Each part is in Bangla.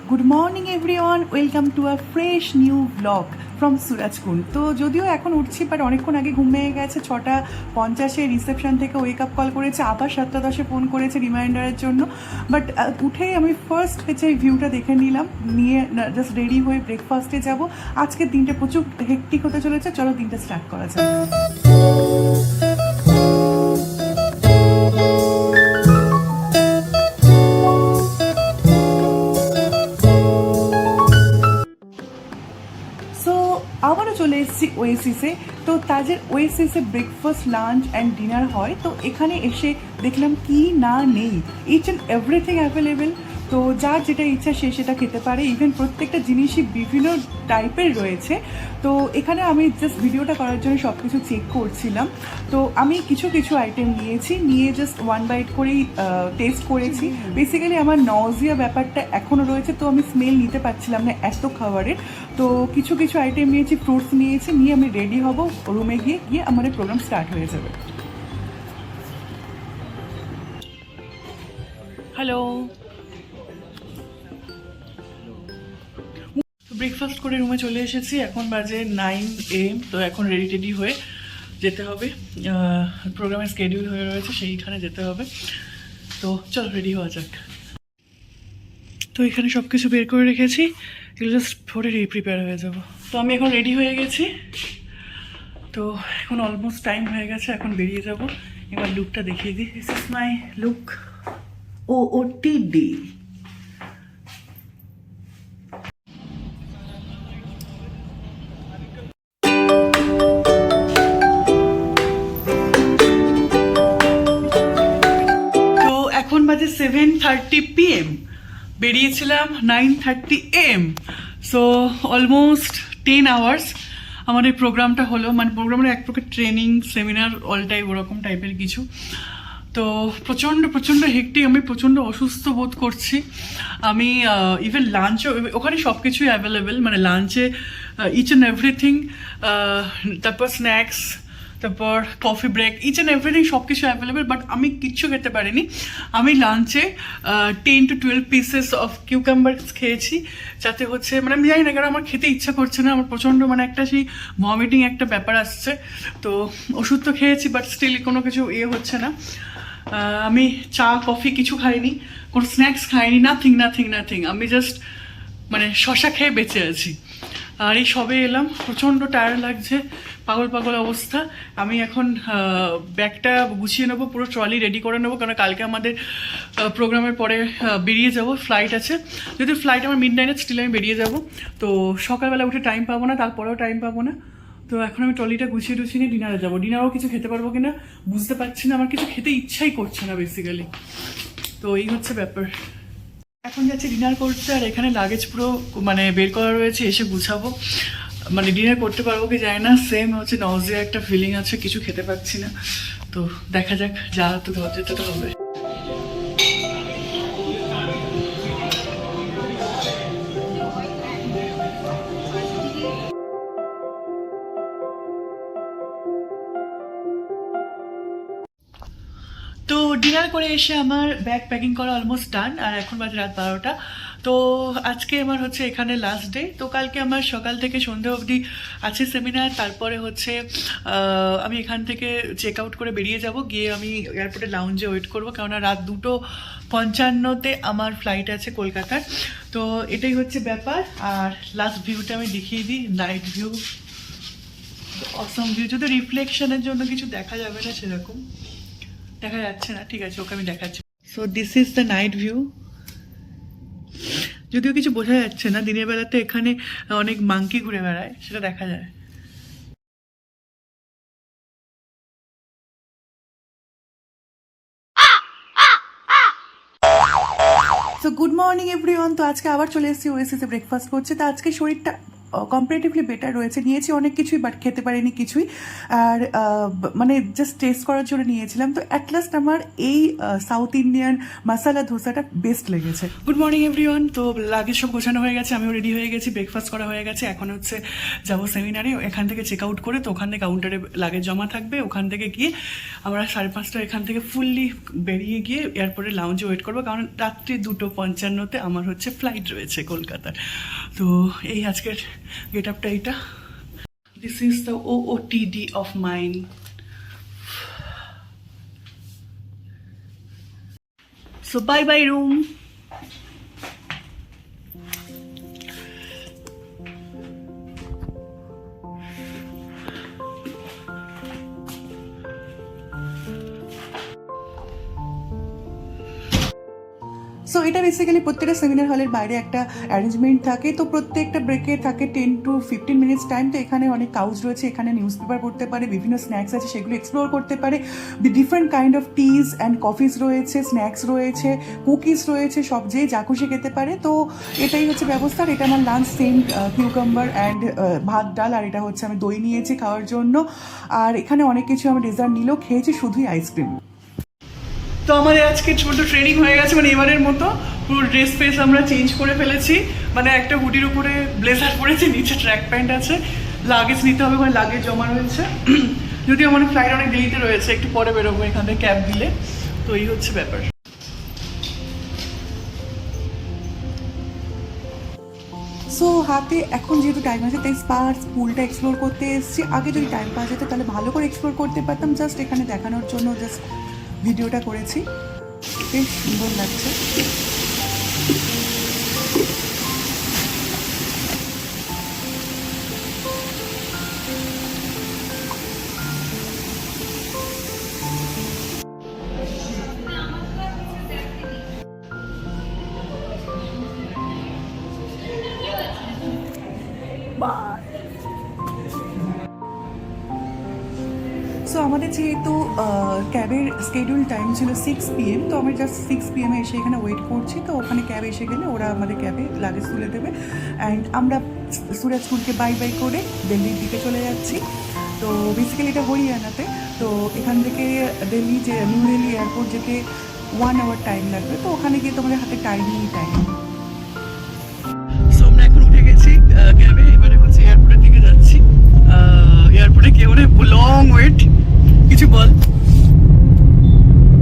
Good morning everyone, welcome to a fresh new blog from Surajkund. তো যদিও এখন উঠছি, বাট অনেকক্ষণ আগে ঘুমিয়ে গেছে। 6:50 রিসেপশন থেকে ওয়েক আপ কল করেছে, আবার 7:10 ফোন করেছে রিমাইন্ডারের জন্য। বাট উঠেই আমি ফার্স্ট হচ্ছে এই ভিউটা দেখে নিলাম, নিয়ে জাস্ট রেডি হয়ে ব্রেকফাস্টে যাব। আজকের দিনটা প্রচুর হেক্টিক হতে চলেছে, চলো দিনটা স্টার্ট করা যাক। আবারও চলে এসেছি ওয়েসিসে। তো তাদের ওয়েসিসে ব্রেকফাস্ট, লাঞ্চ অ্যান্ড ডিনার হয়। তো এখানে এসে দেখলাম কি না নেই, ইচ অ্যান্ড এভরিথিং অ্যাভেলেবেল। তো যার যেটা ইচ্ছা সে সেটা খেতে পারে। ইভেন প্রত্যেকটা জিনিসই বিভিন্ন টাইপের রয়েছে। তো এখানে আমি জাস্ট ভিডিওটা করার জন্য সব কিছু চেক করছিলাম। তো আমি কিছু কিছু আইটেম নিয়ে জাস্ট ওয়ান বাইট করেই টেস্ট করেছি। বেসিক্যালি আমার নজিয়া ব্যাপারটা এখনও রয়েছে, তো আমি স্মেল নিতে পারছিলাম না এত খাবারের। তো কিছু কিছু আইটেম নিয়েছি, ফ্রুটস নিয়েছি, নিয়ে আমি রেডি হব, রুমে গিয়ে আমাদের প্রোগ্রাম স্টার্ট হয়ে যাবে। হ্যালো, ব্রেকফাস্ট করে রুমে চলে এসেছি। এখন বাজে 9 AM। তো এখন রেডি হয়ে যেতে হবে, প্রোগ্রামের স্কেডিউল হয়ে রয়েছে, সেইখানে যেতে হবে। তো চলো রেডি হওয়া যাক। তো এখানে সব কিছু বের করে রেখেছি, এগুলো জাস্ট পরে প্রিপেয়ার হয়ে যাব। তো আমি এখন রেডি হয়ে গেছি। তো এখন অলমোস্ট টাইম হয়ে গেছে, এখন বেরিয়ে যাব। এবার লুকটা দেখিয়ে দিই। This is my look OOTD। এখন বাজে 7:30 PM, বেরিয়েছিলাম 9:30 AM। সো অলমোস্ট 10 আওয়ার্স আমাদের প্রোগ্রামটা হলো। মানে প্রোগ্রামের এক প্রকার ট্রেনিং, সেমিনার, অল টাইপ ওরকম টাইপের কিছু। তো প্রচণ্ড হেক্টিক, আমি প্রচণ্ড অসুস্থ বোধ করছি। আমি ইভেন লাঞ্চও, ওখানে সব কিছুই অ্যাভেলেবেল, মানে লাঞ্চে ইচ অ্যান্ড এভরিথিং, তারপর স্ন্যাক্স, তারপর coffee break, each and everything সব কিছু অ্যাভেলেবেল। বাট আমি কিচ্ছু খেতে পারিনি। আমি লাঞ্চে 10 to 12 পিসেস অফ কিউকাম্বারস খেয়েছি, যাতে হচ্ছে মানে আমি জানি না, কারণ আমার খেতে ইচ্ছা করছে না। আমার প্রচণ্ড মানে একটা সেই ভমিটিং একটা ব্যাপার আসছে। তো ওষুধ তো খেয়েছি, বাট স্টিল কোনো কিছু হচ্ছে না। আমি চা কফি কিছু খাইনি, কোনো স্ন্যাক্স খাইনি, নাথিং। আমি জাস্ট মানে শশা খেয়ে বেঁচে আছি। আর এই সবে এলাম, প্রচণ্ড টায়ার্ড লাগছে, পাগল অবস্থা। আমি এখন ব্যাগটা গুছিয়ে নেবো, পুরো ট্রলি রেডি করে নেবো, কারণ কালকে আমাদের প্রোগ্রামের পরে বেরিয়ে যাব, ফ্লাইট আছে। যদি ফ্লাইট আমার মিডনাইটে, স্টিল আমি বেরিয়ে যাব। তো সকালবেলা উঠে টাইম পাবো না, তারপরেও টাইম পাবো না। তো এখন আমি ট্রলিটা গুছিয়ে নিয়ে ডিনারে যাবো। ডিনারও কিছু খেতে পারবো কিনা বুঝতে পারছি না, আমার কিছু খেতে ইচ্ছাই করছে না বেসিক্যালি। তো এই হচ্ছে ব্যাপার। এখন যাচ্ছি ডিনার করতে, আর এখানে লাগেজ পুরো মানে বের করা রয়েছে, এসে গুছাবো। মানে ডিনার করতে পারবো কি যায় না, সেম হচ্ছে নজিয়া একটা ফিলিং আছে, কিছু খেতে পাচ্ছি না। তো দেখা যাক, যা তো ধর যেতে তো হবে। তো ডিনার করে এসে আমার ব্যাগ প্যাকিং করা অলমোস্ট ডান, আর এখন বাজে রাত 12টা। তো আজকে আমার হচ্ছে এখানে লাস্ট ডে। তো কালকে আমার সকাল থেকে সন্ধ্যে অবধি আছে সেমিনার। তারপরে হচ্ছে আমি এখান থেকে চেক আউট করে বেরিয়ে যাব, গিয়ে আমি এয়ারপোর্টে লাউঞ্জে ওয়েট করবো, কেননা রাত 2:55 আমার ফ্লাইট আছে কলকাতার। তো এটাই হচ্ছে ব্যাপার। আর লাস্ট ভিউটা আমি দেখিয়ে দিই, নাইট ভিউ, অসম ভিউ। যদি রিফ্লেকশনের জন্য কিছু দেখা যাবে না, সেরকম দেখা যাচ্ছে না, ঠিক আছে, ওকে আমি দেখাচ্ছি। So this is the night view. যদিও কিছু বোঝা যাচ্ছে না, দিনের বেলাতে এখানে অনেক মাংকি ঘুরে বেড়ায়, সেটা দেখা যায়। So good morning everyone. তো আজকে আবার চলে এসেছি ওয়েসিসে ব্রেকফাস্ট করছে। তো আজকে শরীরটা কম্পারেটিভলি বেটার রয়েছে। নিয়েছি অনেক কিছুই, বাট খেতে পারিনি কিছুই। আর মানে জাস্ট টেস্ট করার জন্য নিয়েছিলাম। তো অ্যাট লাস্ট আমার এই সাউথ ইন্ডিয়ান মশালা ধোসাটা বেস্ট লেগেছে। Good morning everyone. তো লাগেজ সব গোছানো হয়ে গেছে, আমিও রেডি হয়ে গেছি, ব্রেকফাস্ট করা হয়ে গেছে। এখন হচ্ছে যাবো সেমিনারে, এখান থেকে চেক আউট করে, তো ওখানে কাউন্টারে লাগেজ জমা থাকবে। ওখান থেকে গিয়ে আমরা 5:30 এখান থেকে ফুললি বেরিয়ে গিয়ে এয়ারপোর্টে লাউঞ্জে ওয়েট করবো, কারণ রাত্রি 2:55 আমার হচ্ছে ফ্লাইট রয়েছে কলকাতার। তো এই আজকের গেট আপটা এইটা। This is the OOTD of mine. So bye bye room. So এটা বেসিক্যালি প্রত্যেকটা সেমিনার হলের বাইরে একটা অ্যারেঞ্জমেন্ট থাকে। তো প্রত্যেকটা ব্রেকে থাকে 10 to 15 মিনিটস টাইম। তো এখানে অনেক কাউচ রয়েছে, এখানে নিউজ পেপার পড়তে পারে, বিভিন্ন স্ন্যাক্স আছে সেগুলো এক্সপ্লোর করতে পারে। Different kind of teas and coffees রয়েছে, স্ন্যাক্স রয়েছে, কুকিজ রয়েছে, সব যে যা খুশি খেতে পারে। তো এটাই হচ্ছে ব্যবস্থা। আর এটা আমার লাঞ্চ সেম কিউকাম্বার অ্যান্ড ভাত ডাল, আর এটা হচ্ছে আমি দই নিয়েছি খাওয়ার জন্য। আর এখানে অনেক কিছু আমি ডেজার্ট নিলেও খেয়েছি, শুধুই আইসক্রিম। তো আমাদের আজকে ছোট ট্রেনিং হয়ে গেছে, মানে এবারের মতো পুরো ড্রেস ফেস আমরা চেঞ্জ করে ফেলেছি। মানে একটা হুডির উপরে ব্লেজার পরেছি, নিচে ট্র্যাক প্যান্ট আছে। লাগেজ নিতে হবে, মানে লাগেজ জমা রয়েছে। যদিও মানে ফ্লাইট অনেক দেরিতে রয়েছে, একটু পরে বেরোবো এখান থেকে ক্যাব দিলে। তো এই হচ্ছে ব্যাপার। সো হাতে এখন যেহেতু টাইম আছে, তাই স্পার্স পুলটা এক্সপ্লোর করতে এসেছি। আগে যদি টাইম পাওয়া যেত তাহলে ভালো করে এক্সপ্লোর করতে পারতাম, জাস্ট এখানে দেখানোর জন্য জাস্ট ভিডিওটা করেছি। বেশ সুন্দর লাগছে। সো আমাদের যেহেতু ক্যাবের স্কেডিউল টাইম ছিল 6 PM, তো আমরা জাস্ট 6 PM এসে এখানে ওয়েট করছি। তো ওখানে ক্যাব এসে গেলে ওরা আমাদের ক্যাবে লাগেজ তুলে দেবে। অ্যান্ড আমরা সুরাজপুরকে বাই বাই করে দিল্লির দিকে চলে যাচ্ছি। তো বেসিক্যালি এটা হরিয়ানাতে। তো এখান থেকে দিল্লি যে নিউ দিল্লি এয়ারপোর্ট যেতে 1 আওয়ার টাইম লাগবে। তো ওখানে গিয়ে তোমাদের হাতে টাইম। সো আমরা এখন উঠে গেছি ক্যাবে, এবারে হচ্ছে এয়ারপোর্টের দিকে যাচ্ছি। এয়ারপোর্টে গিয়ে মানে লং ওয়েট। কিছু বল।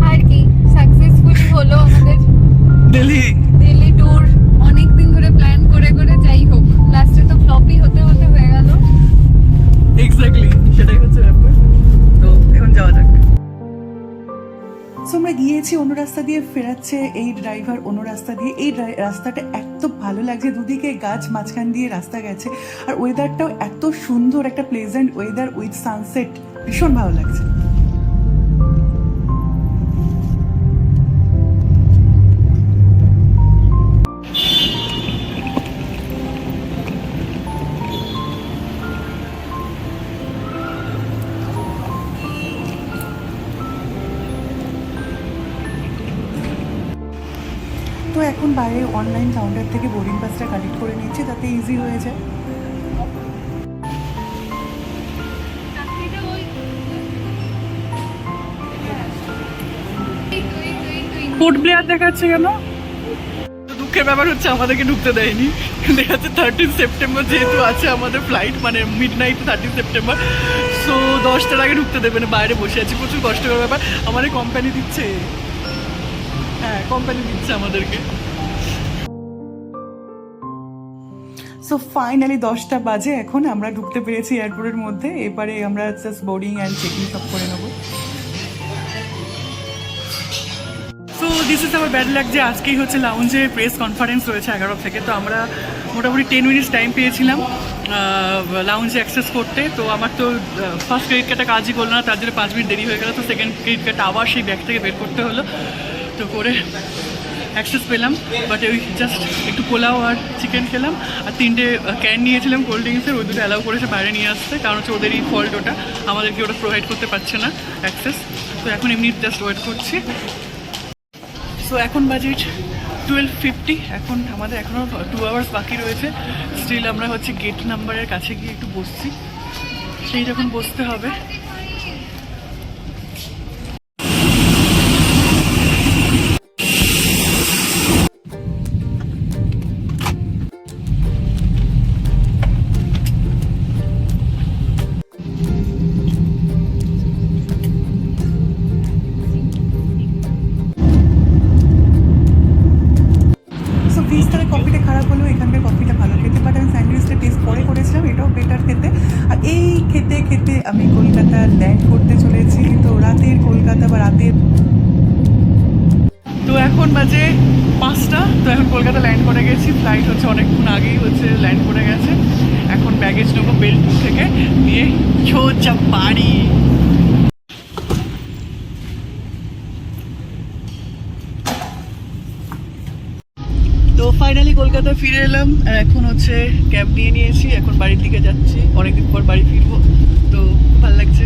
আর কি সাকসেসফুলি হলো আমাদের দিল্লি ট্যুর। অনেক দিন ধরে প্ল্যান করে করে, যাই হোক লাস্টে তো ফ্লপই হতে হতে হয়ে গেল। এক্স্যাক্টলি, সেটাই হচ্ছে ব্যাপার। তো এখন যাওয়া যাক। সো আমরা গিয়েছি অন্য রাস্তা দিয়ে, ফেরাচ্ছে এই ড্রাইভার অন্য রাস্তা দিয়ে। এই রাস্তাটা এত ভালো লাগছে, দুদিকে গাছ, মাঝখান দিয়ে রাস্তা গেছে। আর ওয়েদারটাও এত সুন্দর, একটা প্লেজেন্ট ওয়েদার উইথ সানসেট, ভীষণ ভালো লাগছে। তো এখন বাইরে অনলাইন কাউন্টার থেকে বোর্ডিং পাসটা কালেক্ট করে নিচ্ছি, তাতে ইজি হয়ে যায়। পোর্ট ব্লেয়ার দেখাচ্ছে কেন? দুঃখের ব্যাপার হচ্ছে আমাদেরকে ঢুকতে দেয়নি। দেখাচ্ছে 13 সেপ্টেম্বর যেহেতু আছে আমাদের ফ্লাইট, মানে মিড নাইট 13 সেপ্টেম্বর। সো 10টার আগে ঢুকতে দেবে না। বাইরে বসে আছি, প্রচুর কষ্টকর ব্যাপার। আমাদের কোম্পানি দিচ্ছে, হ্যাঁ কোম্পানি দিচ্ছে আমাদেরকে। সো ফাইনালি 10টা বাজে, এখন আমরা ঢুকতে পেরেছি এয়ারপোর্টের মধ্যে। এবারে আমরা জাস্ট বোর্ডিং অ্যান্ড চেকিং সব করে নেবো। সো দিস ইজ আমার ব্যাড লাক যে আজকেই হচ্ছে লাউঞ্জে প্রেস কনফারেন্স রয়েছে 11 থেকে। তো আমরা মোটামুটি 10 মিনিটস টাইম পেয়েছিলাম লাউঞ্জে অ্যাক্সেস করতে। তো আমার তো ফার্স্ট ক্রেডিট কার্ডটা কাজই করলো না, তার জন্য 5 মিনিট দেরি হয়ে গেল। তো সেকেন্ড ক্রেডিট কার্ডটা আবার সেই ব্যাগ থেকে বের করতে হলো। তো করে অ্যাক্সেস পেলাম, বাট ওই জাস্ট একটু পোলাও আর চিকেন খেলাম। আর 3টে ক্যান নিয়েছিলাম কোল্ড ড্রিঙ্কসের, ওই দুটো অ্যালাউ করেছে বাইরে নিয়ে আসতে, কারণ হচ্ছে ওদেরই ফল্ট ওটা, আমাদেরকে ওটা প্রোভাইড করতে পারছে না অ্যাক্সেস। তো এখন এমনি জাস্ট ওয়েট করছি। সো এখন বাজে 12:50, এখন আমাদের এখনও 2 আওয়ার্স বাকি রয়েছে। স্টিল আমরা হচ্ছে গেট নাম্বারের কাছে গিয়ে একটু বসছি, সেই যখন বসতে হবে। সো বিস্তারে কফিটা খারাপ হলেও এখানকার কফিটা ভালো খেতে, বাট আমি স্যান্ডউইচটা টেস্ট পরে করেছিলাম, এটাও বেটার খেতে। আর এই খেতে খেতে আমি কলকাতা ল্যান্ড করতে চলেছি। তো রাতের কলকাতা বা রাতের তো এখন বাজে 5টা, তো এখন কলকাতা ল্যান্ড করে গেছি। ফ্লাইট হচ্ছে অনেকক্ষণ আগেই হচ্ছে ল্যান্ড করে গেছে। এখন ব্যাগেজ নেবো বেলপুর থেকে, নিয়ে সোজা বাড়ি। তো ফাইনালি কলকাতা ফিরে এলাম, আর এখন হচ্ছে ক্যাব নিয়ে নিয়েছি, এখন বাড়ির দিকে যাচ্ছি। অনেকদিন পর বাড়ি ফিরবো, তো খুব ভালো লাগছে।